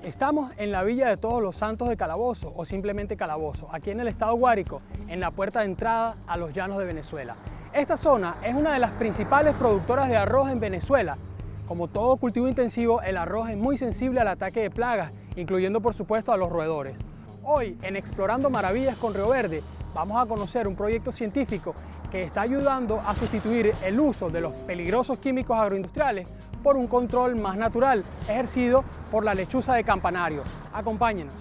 Estamos en la Villa de Todos los Santos de Calabozo, o simplemente Calabozo, aquí en el estado Guárico, en la puerta de entrada a los llanos de Venezuela. Esta zona es una de las principales productoras de arroz en Venezuela. Como todo cultivo intensivo, el arroz es muy sensible al ataque de plagas, incluyendo por supuesto a los roedores. Hoy, en Explorando Maravillas con Río Verde, vamos a conocer un proyecto científico que está ayudando a sustituir el uso de los peligrosos químicos agroindustriales por un control más natural, ejercido por la lechuza de campanario. Acompáñenos.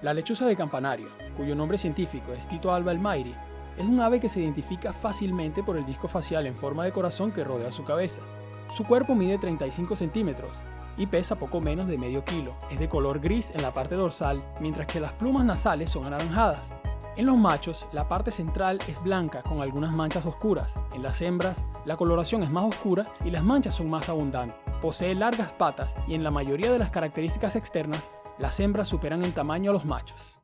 La lechuza de campanario, cuyo nombre científico es Tito alba elmayri, es un ave que se identifica fácilmente por el disco facial en forma de corazón que rodea su cabeza. Su cuerpo mide 35 centímetros y pesa poco menos de medio kilo. Es de color gris en la parte dorsal, mientras que las plumas nasales son anaranjadas. En los machos, la parte central es blanca con algunas manchas oscuras. En las hembras, la coloración es más oscura y las manchas son más abundantes. Posee largas patas y en la mayoría de las características externas, las hembras superan en tamaño a los machos.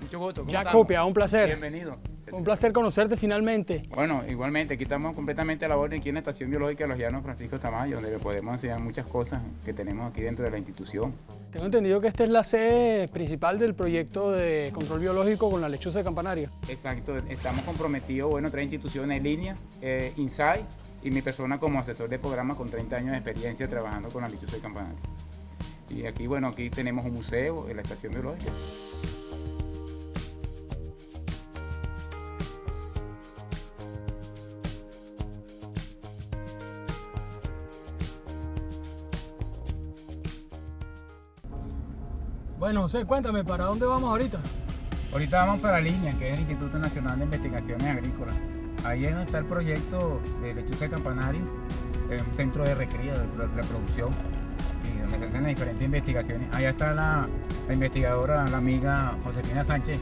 Mucho gusto. ¿Cómo Jack estamos? Copia, un placer. Bienvenido. Un placer conocerte finalmente. Bueno, igualmente, aquí estamos completamente a la orden aquí en la Estación Biológica de los Llanos Francisco Tamayo, donde le podemos enseñar muchas cosas que tenemos aquí dentro de la institución. Tengo entendido que esta es la sede principal del proyecto de control biológico con la lechuza de campanario. Exacto, estamos comprometidos, bueno, 3 instituciones en línea, Insight y mi persona como asesor de programa con 30 años de experiencia trabajando con la lechuza de campanario. Y aquí, bueno, aquí tenemos un museo en la Estación Biológica. Bueno, José, cuéntame, ¿para dónde vamos ahorita? Ahorita vamos para Línea, que es el Instituto Nacional de Investigaciones Agrícolas. Ahí es donde está el proyecto de lechuza de campanario, un centro de recría, de reproducción, y donde se hacen las diferentes investigaciones. Allá está la investigadora, la amiga Josefina Sánchez,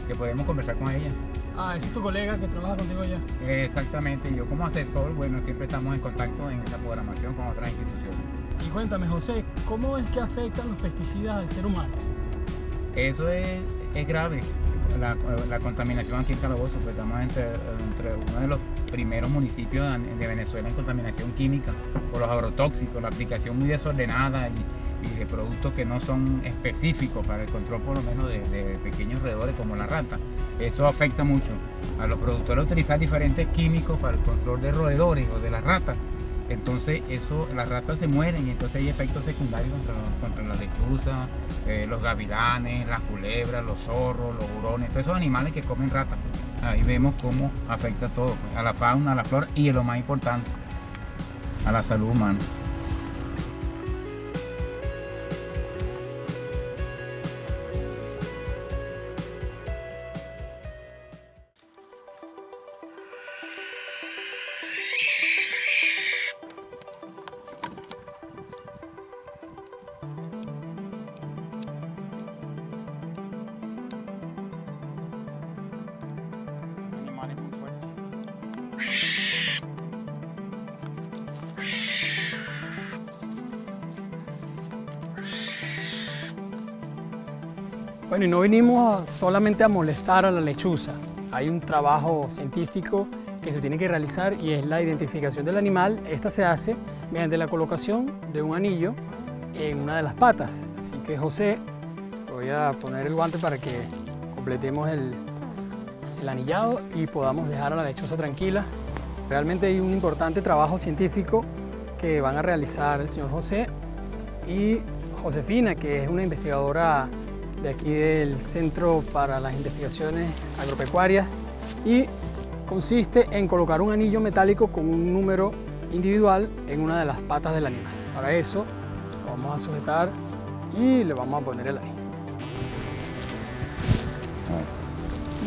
que podemos conversar con ella. Ah, ese es tu colega que trabaja contigo allá. Exactamente, yo como asesor, bueno, siempre estamos en contacto en esa programación con otras instituciones. Y cuéntame, José, ¿cómo es que afectan los pesticidas al ser humano? Eso es grave, la contaminación aquí en Calabozo, pues estamos entre uno de los primeros municipios de Venezuela en contaminación química por los agrotóxicos, la aplicación muy desordenada y de productos que no son específicos para el control por lo menos de pequeños roedores como la rata. Eso afecta mucho a los productores utilizar diferentes químicos para el control de roedores o de las ratas. Entonces las ratas se mueren y entonces hay efectos secundarios contra la lechuza, los gavilanes, las culebras, los zorros, los hurones, todos esos animales que comen ratas. Ahí vemos cómo afecta todo, pues, a la fauna, a la flora y lo más importante, a la salud humana. Animales muy fuertes. Bueno, y no vinimos solamente a molestar a la lechuza. Hay un trabajo científico que se tiene que realizar y es la identificación del animal. Esta se hace mediante la colocación de un anillo en una de las patas. Así que, José, voy a poner el guante para que completemos el anillado y podamos dejar a la lechuza tranquila. Realmente hay un importante trabajo científico que van a realizar el señor José y Josefina, que es una investigadora de aquí del Centro para las Investigaciones Agropecuarias, y consiste en colocar un anillo metálico con un número individual en una de las patas del animal. Para eso lo vamos a sujetar y le vamos a poner el anillo.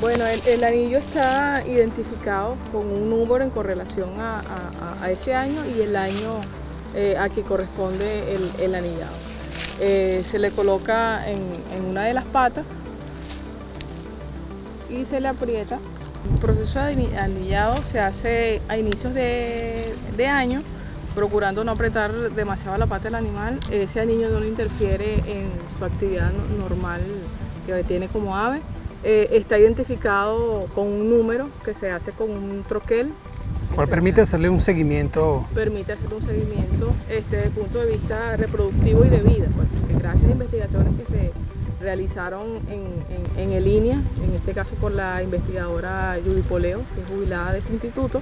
Bueno, el anillo está identificado con un número en correlación a ese año y el año a que corresponde el anillado. Se le coloca en una de las patas y se le aprieta. El proceso de anillado se hace a inicios de año, procurando no apretar demasiado la pata del animal. Ese anillo no interfiere en su actividad normal que tiene como ave. Está identificado con un número que se hace con un troquel. ¿Cuál permite hacerle un seguimiento? Permite hacer un seguimiento desde el punto de vista reproductivo y de vida, pues, porque gracias a investigaciones que se realizaron en el INEA, en este caso por la investigadora Judy Poleo, que es jubilada de este instituto,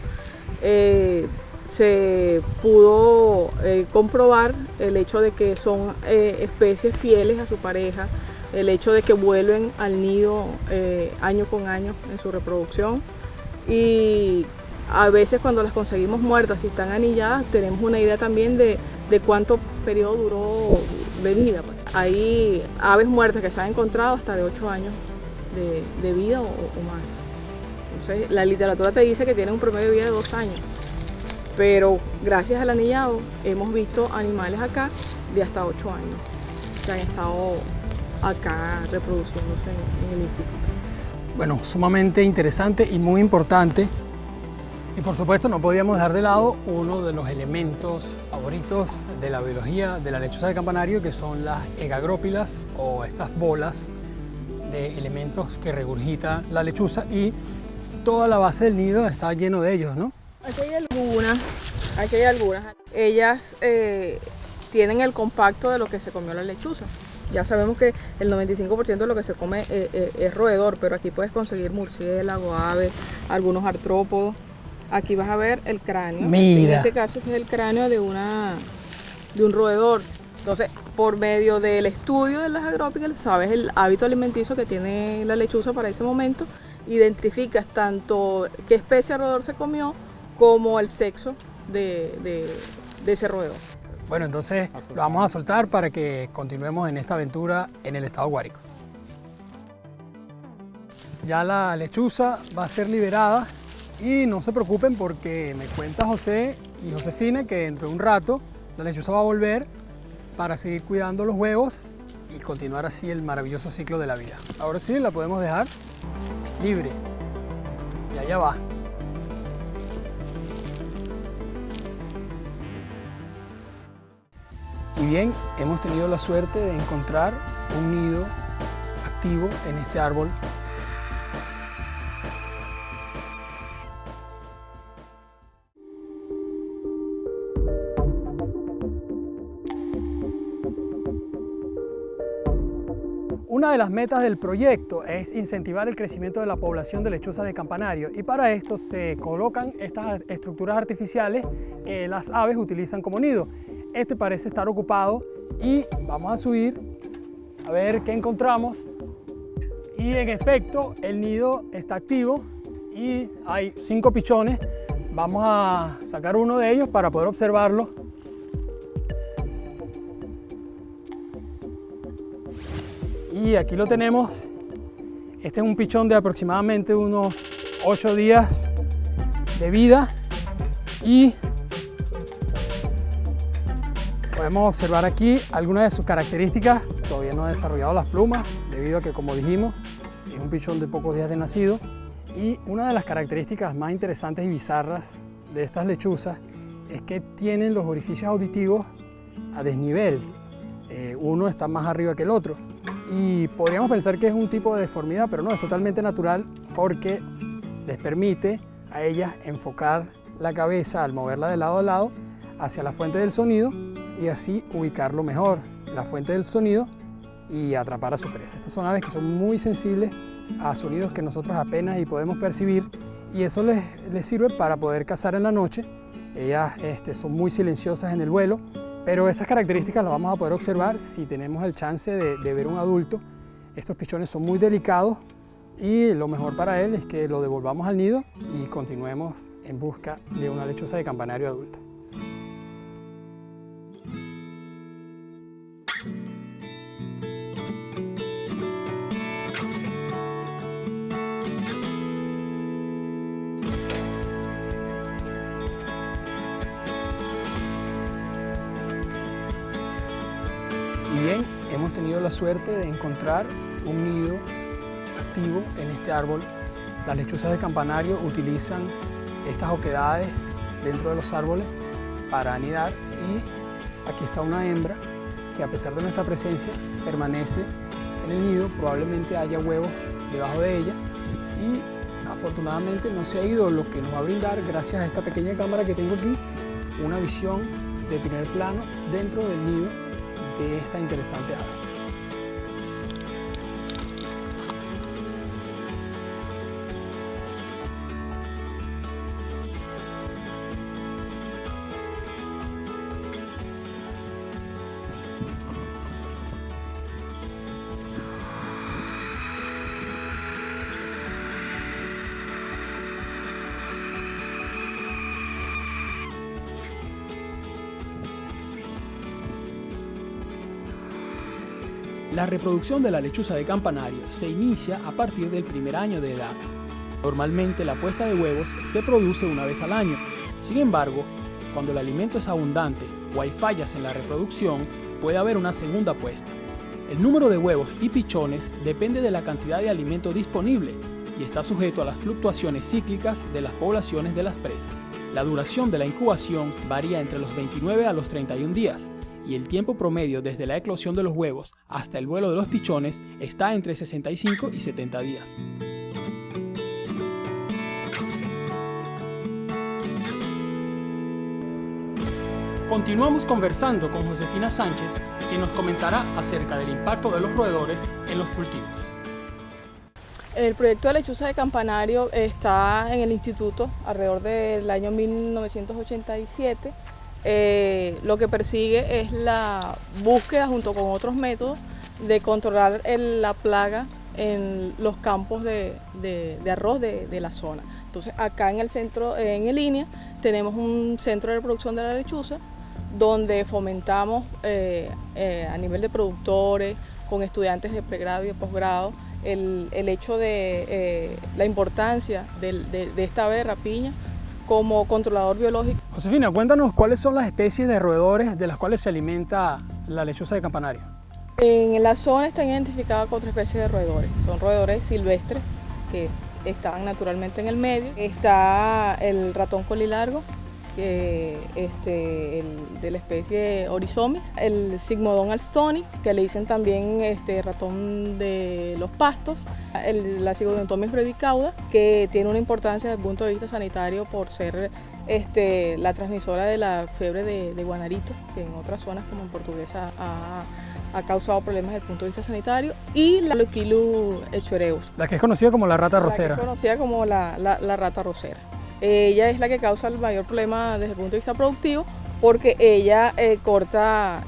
se pudo comprobar el hecho de que son especies fieles a su pareja, el hecho de que vuelven al nido año con año en su reproducción, y a veces cuando las conseguimos muertas, si están anilladas, tenemos una idea también de cuánto periodo duró de vida. Hay aves muertas que se han encontrado hasta de 8 años de vida o más. Entonces, la literatura te dice que tienen un promedio de vida de 2 años, pero gracias al anillado hemos visto animales acá de hasta 8 años que han estado acá reproduciéndose en el instituto. Bueno, sumamente interesante y muy importante. Y por supuesto no podíamos dejar de lado uno de los elementos favoritos de la biología de la lechuza de campanario, que son las egagrópilas, o estas bolas de elementos que regurgita la lechuza, y toda la base del nido está lleno de ellos, ¿no? Aquí hay algunas. Ellas tienen el compacto de lo que se comió la lechuza. Ya sabemos que el 95% de lo que se come es roedor, pero aquí puedes conseguir murciélago, ave, algunos artrópodos. Aquí vas a ver el cráneo. Mira. En este caso es el cráneo de un roedor. Entonces, por medio del estudio de las agrópilas, sabes el hábito alimenticio que tiene la lechuza para ese momento, identificas tanto qué especie de roedor se comió como el sexo de ese roedor. Bueno, entonces lo vamos a soltar para que continuemos en esta aventura en el estado Guárico. Ya la lechuza va a ser liberada. Y no se preocupen porque me cuenta José y Josefina que dentro de un rato la lechuza va a volver para seguir cuidando los huevos y continuar así el maravilloso ciclo de la vida. Ahora sí la podemos dejar libre. Y allá va. Y bien, hemos tenido la suerte de encontrar un nido activo en este árbol. Una de las metas del proyecto es incentivar el crecimiento de la población de lechuzas de campanario, y para esto se colocan estas estructuras artificiales que las aves utilizan como nido. Este parece estar ocupado y vamos a subir a ver qué encontramos. Y en efecto el nido está activo y hay 5 pichones. Vamos a sacar uno de ellos para poder observarlo. Y aquí lo tenemos. Este es un pichón de aproximadamente unos 8 días de vida y podemos observar aquí algunas de sus características. Todavía no ha desarrollado las plumas debido a que, como dijimos, es un pichón de pocos días de nacido. Y una de las características más interesantes y bizarras de estas lechuzas es que tienen los orificios auditivos a desnivel. Uno está más arriba que el otro. Y podríamos pensar que es un tipo de deformidad, pero no, es totalmente natural porque les permite a ellas enfocar la cabeza al moverla de lado a lado hacia la fuente del sonido y así ubicarlo mejor, la fuente del sonido, y atrapar a su presa. Estas son aves que son muy sensibles a sonidos que nosotros apenas y podemos percibir, y eso les sirve para poder cazar en la noche. Ellas son muy silenciosas en el vuelo, pero esas características las vamos a poder observar si tenemos el chance de ver un adulto. Estos pichones son muy delicados y lo mejor para él es que lo devolvamos al nido y continuemos en busca de una lechuza de campanario adulta. también hemos tenido la suerte de encontrar un nido activo en este árbol. Las lechuzas de campanario utilizan estas oquedades dentro de los árboles para anidar, y aquí está una hembra que, a pesar de nuestra presencia, permanece en el nido. Probablemente haya huevos debajo de ella y afortunadamente no se ha ido, lo que nos va a brindar, gracias a esta pequeña cámara que tengo aquí, una visión de primer plano dentro del nido de esta interesante ave. La reproducción de la lechuza de campanario se inicia a partir del primer año de edad. Normalmente la puesta de huevos se produce una vez al año. Sin embargo, cuando el alimento es abundante o hay fallas en la reproducción, puede haber una segunda puesta. El número de huevos y pichones depende de la cantidad de alimento disponible y está sujeto a las fluctuaciones cíclicas de las poblaciones de las presas. La duración de la incubación varía entre los 29 a los 31 días. Y el tiempo promedio desde la eclosión de los huevos hasta el vuelo de los pichones está entre 65 y 70 días. Continuamos conversando con Josefina Sánchez, quien nos comentará acerca del impacto de los roedores en los cultivos. El proyecto de lechuza de campanario está en el instituto alrededor del año 1987. Lo que persigue es la búsqueda, junto con otros métodos, de controlar la plaga en los campos de arroz de la zona. Entonces, acá en el centro, en línea, tenemos un centro de reproducción de la lechuza, donde fomentamos a nivel de productores, con estudiantes de pregrado y de posgrado, el hecho de la importancia de esta ave de rapiña como controlador biológico. Josefina, cuéntanos cuáles son las especies de roedores de las cuales se alimenta la lechuza de campanario. En la zona están identificadas 4 especies de roedores. Son roedores silvestres que están naturalmente en el medio. Está el ratón colilargo, de la especie Oryzomys, el Sigmodon alstoni, que le dicen también ratón de los pastos, la Sigmodontomys brevicauda, que tiene una importancia desde el punto de vista sanitario por ser la transmisora de la fiebre de Guanarito, que en otras zonas como en Portuguesa ha causado problemas desde el punto de vista sanitario, y la Loquilus echuereus, la que es conocida como la rata rosera. La que es conocida como la rata rosera. Ella es la que causa el mayor problema desde el punto de vista productivo, porque ella corta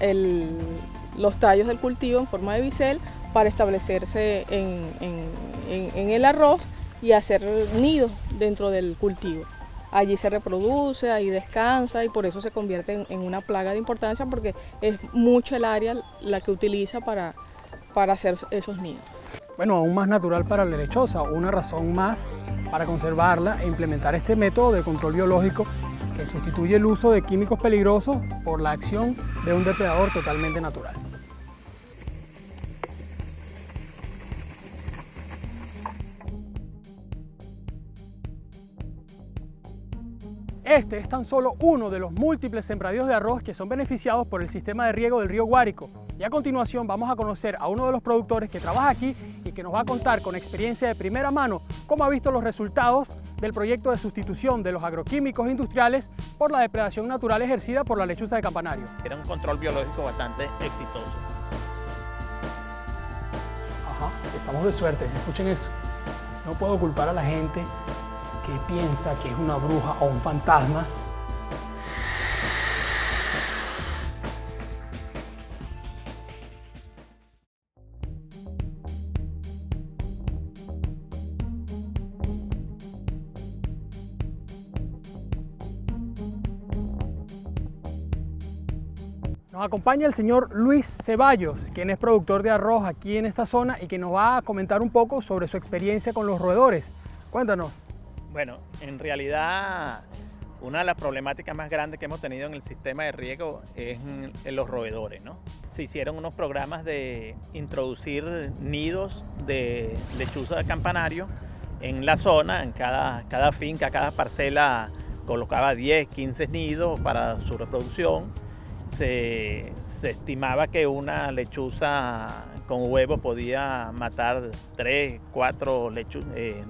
los tallos del cultivo en forma de bisel para establecerse en el arroz y hacer nidos dentro del cultivo. Allí se reproduce, ahí descansa, y por eso se convierte en una plaga de importancia, porque es mucho el área la que utiliza para hacer esos nidos. Bueno, aún más natural para la lechosa, una razón más para conservarla e implementar este método de control biológico que sustituye el uso de químicos peligrosos por la acción de un depredador totalmente natural. Este es tan solo uno de los múltiples sembradíos de arroz que son beneficiados por el sistema de riego del río Guárico. Y a continuación vamos a conocer a uno de los productores que trabaja aquí y que nos va a contar con experiencia de primera mano cómo ha visto los resultados del proyecto de sustitución de los agroquímicos industriales por la depredación natural ejercida por la lechuza de campanario. Era un control biológico bastante exitoso. Ajá, estamos de suerte, escuchen eso. No puedo culpar a la gente que piensa que es una bruja o un fantasma. Nos acompaña el señor Luis Ceballos, quien es productor de arroz aquí en esta zona y que nos va a comentar un poco sobre su experiencia con los roedores. Cuéntanos. Bueno, en realidad Una de las problemáticas más grandes que hemos tenido en el sistema de riego es en los roedores, ¿no? Se hicieron unos programas de introducir nidos de lechuza de campanario en la zona, en cada finca, cada parcela colocaba 10, 15 nidos para su reproducción. Se estimaba que una lechuza con huevo podía matar 3, 4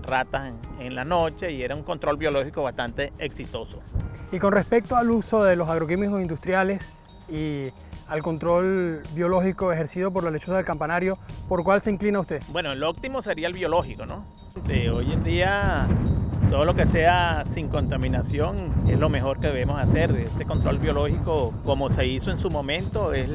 ratas en la noche, y era un control biológico bastante exitoso. Y con respecto al uso de los agroquímicos industriales y al control biológico ejercido por la lechuza del campanario, ¿por cuál se inclina usted? Bueno, el óptimo sería el biológico, ¿no? Hoy en día todo lo que sea sin contaminación es lo mejor que debemos hacer. Este control biológico, como se hizo en su momento, es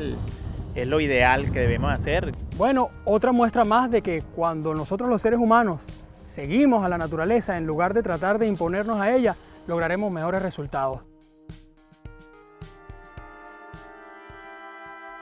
lo ideal que debemos hacer. Bueno, otra muestra más de que cuando nosotros los seres humanos seguimos a la naturaleza en lugar de tratar de imponernos a ella, lograremos mejores resultados.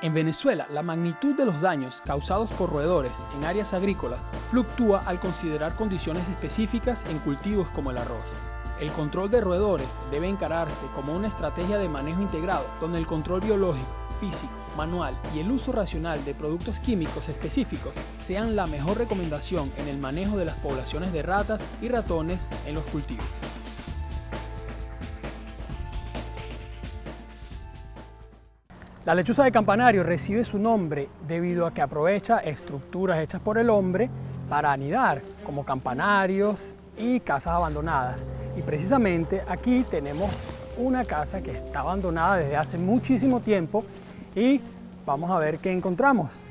En Venezuela, la magnitud de los daños causados por roedores en áreas agrícolas fluctúa al considerar condiciones específicas en cultivos como el arroz. El control de roedores debe encararse como una estrategia de manejo integrado, donde el control biológico, físico, manual y el uso racional de productos químicos específicos sean la mejor recomendación en el manejo de las poblaciones de ratas y ratones en los cultivos. La lechuza de campanario recibe su nombre debido a que aprovecha estructuras hechas por el hombre para anidar, como campanarios y casas abandonadas. Y precisamente aquí tenemos una casa que está abandonada desde hace muchísimo tiempo y vamos a ver qué encontramos.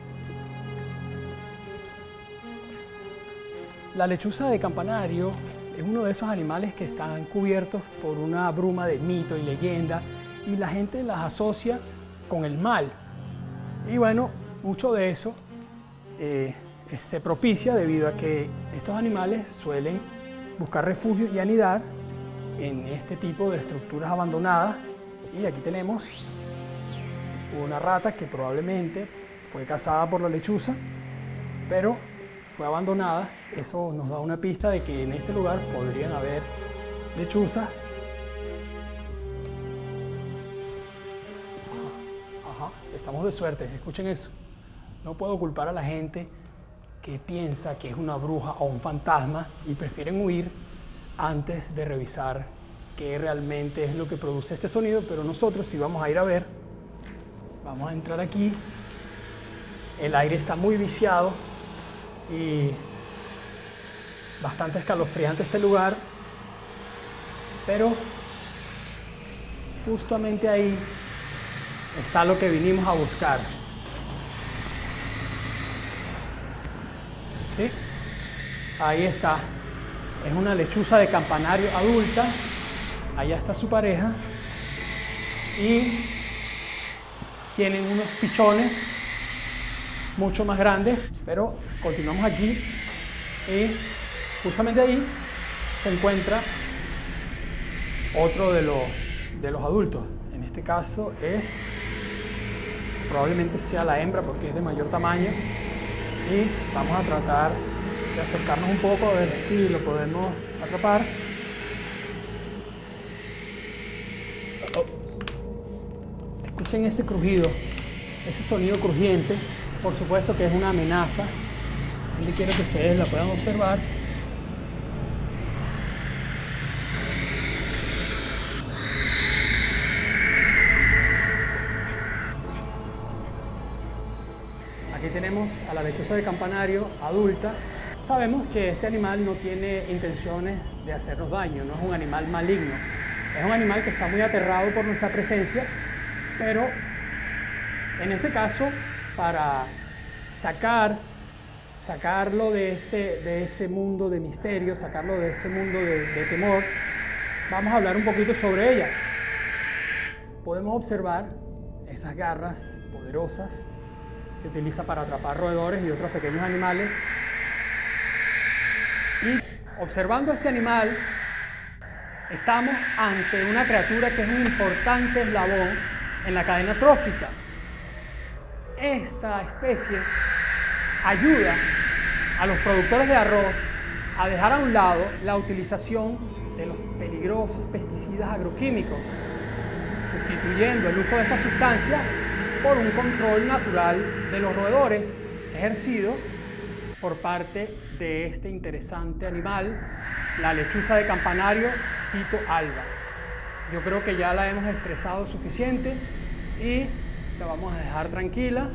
La lechuza de campanario es uno de esos animales que están cubiertos por una bruma de mito y leyenda, y la gente las asocia con el mal. Y bueno, mucho de eso se propicia debido a que estos animales suelen buscar refugio y anidar en este tipo de estructuras abandonadas. Y aquí tenemos una rata que probablemente fue cazada por la lechuza, pero fue abandonada. Eso nos da una pista de que en este lugar podrían haber lechuzas. Estamos de suerte, escuchen eso. No puedo culpar a la gente que piensa que es una bruja o un fantasma y prefieren huir antes de revisar qué realmente es lo que produce este sonido, pero nosotros sí vamos a ir a ver. Vamos a entrar aquí. El aire está muy viciado y bastante escalofriante este lugar, pero justamente ahí está lo que vinimos a buscar. ¿Sí? Ahí está. Es una lechuza de campanario adulta. Allá está su pareja. Y tienen unos pichones mucho más grandes. Pero continuamos aquí. Y justamente ahí se encuentra otro de los adultos. En este caso probablemente sea la hembra porque es de mayor tamaño, y vamos a tratar de acercarnos un poco a ver si lo podemos atrapar. Escuchen ese crujido, ese sonido crujiente. Por supuesto que es una amenaza, y quiero que ustedes la puedan observar. Aquí tenemos a la lechuza de campanario adulta. Sabemos que este animal no tiene intenciones de hacernos daño, no es un animal maligno. Es un animal que está muy aterrado por nuestra presencia, pero en este caso, para sacarlo de ese mundo de misterio, sacarlo de ese mundo de temor, vamos a hablar un poquito sobre ella. Podemos observar esas garras poderosas que utiliza para atrapar roedores y otros pequeños animales. Y observando este animal, estamos ante una criatura que es un importante eslabón en la cadena trófica. Esta especie ayuda a los productores de arroz a dejar a un lado la utilización de los peligrosos peligrosos pesticidas agroquímicos, sustituyendo el uso de estas sustancias por un control natural de los roedores ejercido por parte de este interesante animal, la lechuza de campanario Tito alba. Yo creo que ya la hemos estresado suficiente y la vamos a dejar tranquila.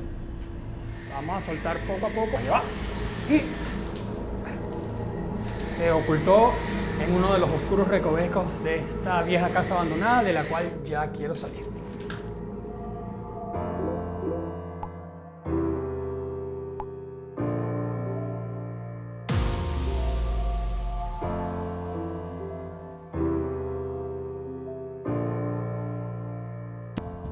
Vamos a soltar poco a poco. Ahí va. Y se ocultó en uno de los oscuros recovecos de esta vieja casa abandonada, de la cual ya quiero salir.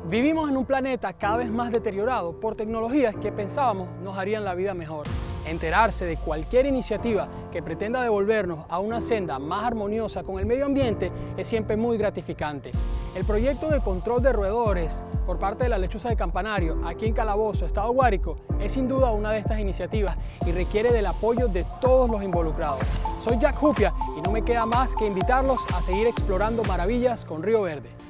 Vivimos en un planeta cada vez más deteriorado por tecnologías que pensábamos nos harían la vida mejor. Enterarse de cualquier iniciativa que pretenda devolvernos a una senda más armoniosa con el medio ambiente es siempre muy gratificante. El proyecto de control de roedores por parte de la lechuza de campanario aquí en Calabozo, Estado Guárico, es sin duda una de estas iniciativas y requiere del apoyo de todos los involucrados. Soy Jack Hupia y no me queda más que invitarlos a seguir explorando maravillas con Río Verde.